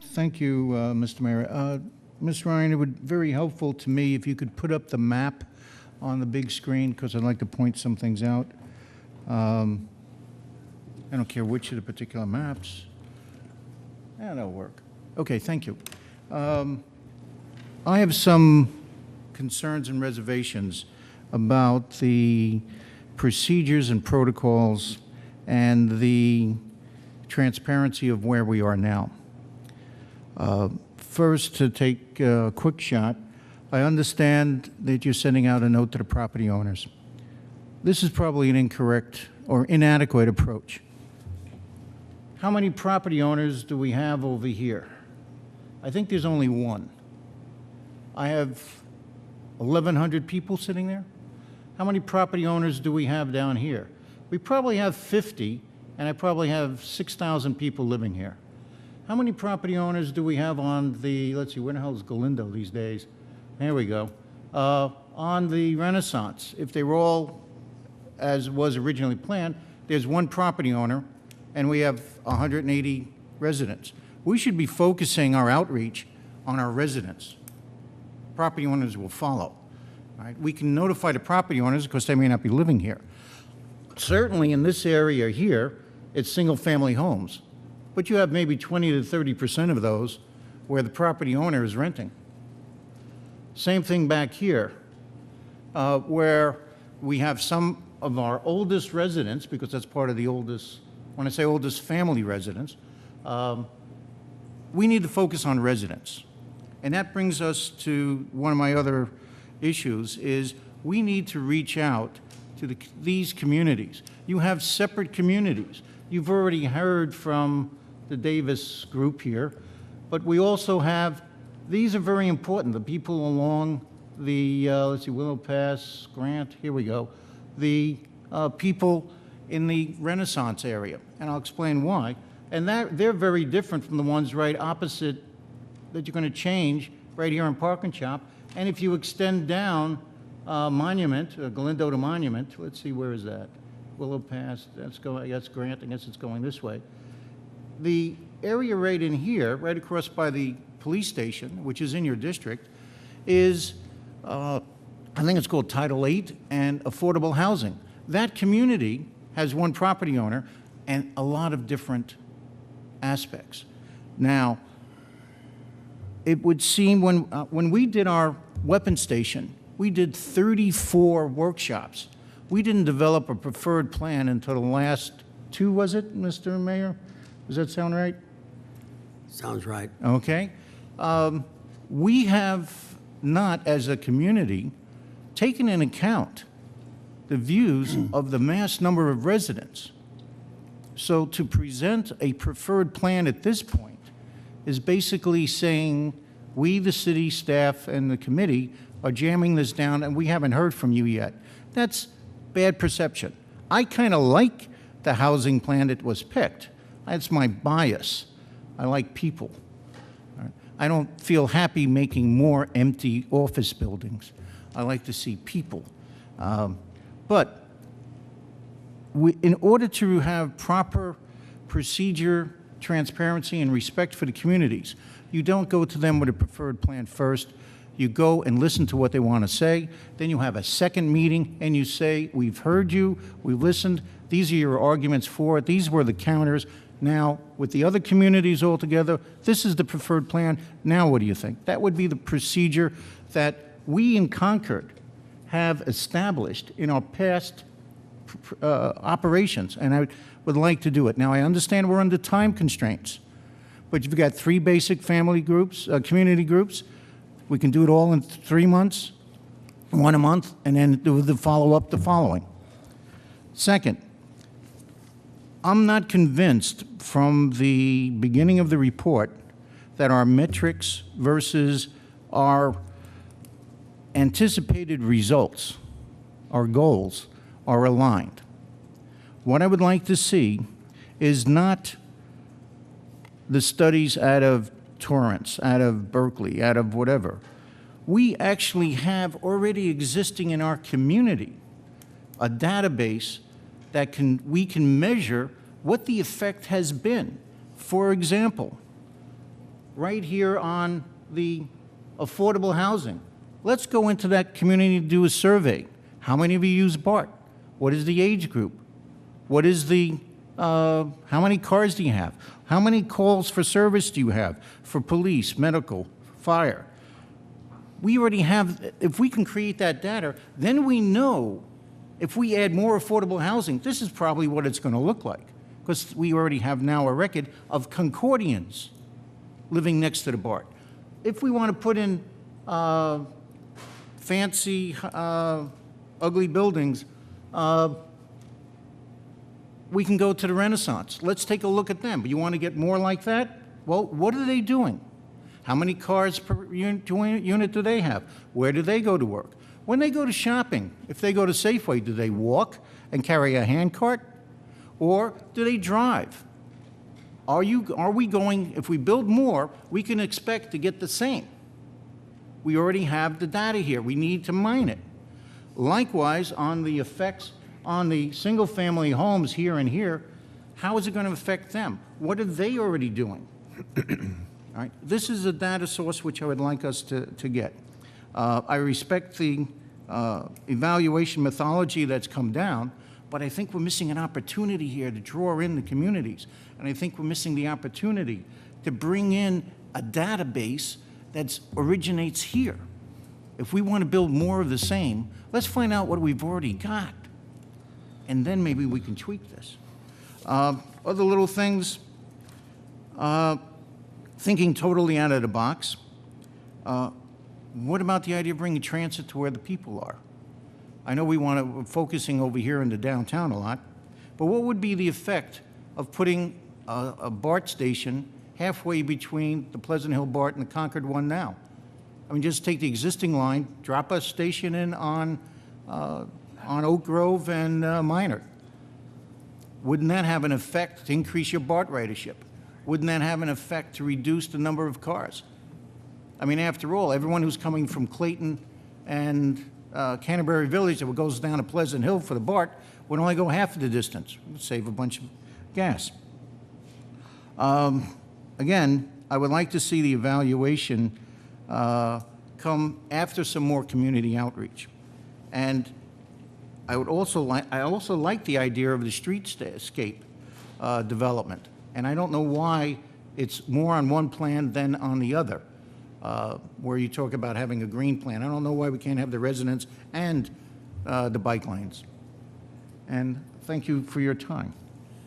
Thank you, Mr. Mayor. Ms. Ryan, it would be very helpful to me if you could put up the map on the big screen, because I'd like to point some things out. I don't care which of the particular maps. Yeah, that'll work. Okay, thank you. I have some concerns and reservations about the procedures and protocols and the transparency of where we are now. First, to take a quick shot, I understand that you're sending out a note to the property owners. This is probably an incorrect or inadequate approach. How many property owners do we have over here? I think there's only one. I have 1,100 people sitting there. How many property owners do we have down here? We probably have 50, and I probably have 6,000 people living here. How many property owners do we have on the, let's see, where the hell is Galindo these days? There we go. On the Renaissance, if they were all as was originally planned, there's one property owner, and we have 180 residents. We should be focusing our outreach on our residents. Property owners will follow. All right? We can notify the property owners because they may not be living here. Certainly in this area here, it's single-family homes. But you have maybe 20 to 30% of those where the property owner is renting. Same thing back here, where we have some of our oldest residents, because that's part of the oldest, when I say oldest family residents, we need to focus on residents. And that brings us to one of my other issues, is we need to reach out to these communities. You have separate communities. You've already heard from the Davis group here, but we also have, these are very important, the people along the, let's see, Willow Pass, Grant, here we go, the people in the Renaissance area, and I'll explain why. And they're very different from the ones right opposite that you're going to change right here in Park and Shop. And if you extend down Monument, Galindo to Monument, let's see, where is that? Willow Pass, that's Grant, I guess it's going this way. The area right in here, right across by the police station, which is in your district, is, I think it's called Title VIII and affordable housing. That community has one property owner and a lot of different aspects. Now, it would seem when we did our weapon station, we did 34 workshops. We didn't develop a preferred plan until the last two, was it, Mr. Mayor? Does that sound right? Sounds right. Okay. We have not, as a community, taken into account the views of the mass number of residents. So to present a preferred plan at this point is basically saying we, the city staff and the committee, are jamming this down and we haven't heard from you yet. That's bad perception. I kind of like the housing plan that was picked. That's my bias. I like people. I don't feel happy making more empty office buildings. I like to see people. But in order to have proper procedure, transparency, and respect for the communities, you don't go to them with a preferred plan first. You go and listen to what they want to say. Then you have a second meeting and you say, we've heard you, we've listened, these are your arguments for it, these were the counters. Now, with the other communities all together, this is the preferred plan. Now what do you think? That would be the procedure that we in Concord have established in our past operations, and I would like to do it. Now, I understand we're under time constraints, but you've got 3 basic family groups, community groups. We can do it all in 3 months, 1 a month, and then do the follow-up the following. Second, I'm not convinced from the beginning of the report that our metrics versus our anticipated results, our goals, are aligned. What I would like to see is not the studies out of Torrance, out of Berkeley, out of whatever. We actually have already existing in our community a database that we can measure what the effect has been. For example, right here on the affordable housing. Let's go into that community to do a survey. How many of you use BART? What is the age group? What is the, how many cars do you have? How many calls for service do you have for police, medical, fire? We already have, if we can create that data, then we know if we add more affordable housing, this is probably what it's going to look like, because we already have now a record of Concordians living next to the BART. If we want to put in fancy, ugly buildings, we can go to the Renaissance. Let's take a look at them. But you want to get more like that? Well, what are they doing? How many cars per unit do they have? Where do they go to work? When they go to shopping, if they go to Safeway, do they walk and carry a handcart? Or do they drive? Are we going, if we build more, we can expect to get the same. We already have the data here. We need to mine it. Likewise, on the effects on the single-family homes here and here, how is it going to affect them? What are they already doing? All right. This is a data source which I would like us to get. I respect the evaluation methodology that's come down, but I think we're missing an opportunity here to draw in the communities. And I think we're missing the opportunity to bring in a database that originates here. If we want to build more of the same, let's find out what we've already got. And then maybe we can tweak this. Other little things, thinking totally out of the box. What about the idea of bringing transit to where the people are? I know we're focusing over here in the downtown a lot, but what would be the effect of putting a BART station halfway between the Pleasant Hill BART and the Concord one now? I mean, just take the existing line, drop a station in on Oak Grove and Minor. Wouldn't that have an effect to increase your BART ridership? Wouldn't that have an effect to reduce the number of cars? I mean, after all, everyone who's coming from Clayton and Canterbury Village that goes down to Pleasant Hill for the BART would only go half of the distance. It would save a bunch of gas. Again, I would like to see the evaluation come after some more community outreach. And I also like the idea of the streetscape development. And I don't know why it's more on one plan than on the other, where you talk about having a green plan. I don't know why we can't have the residents and the bike lanes. And thank you for your time.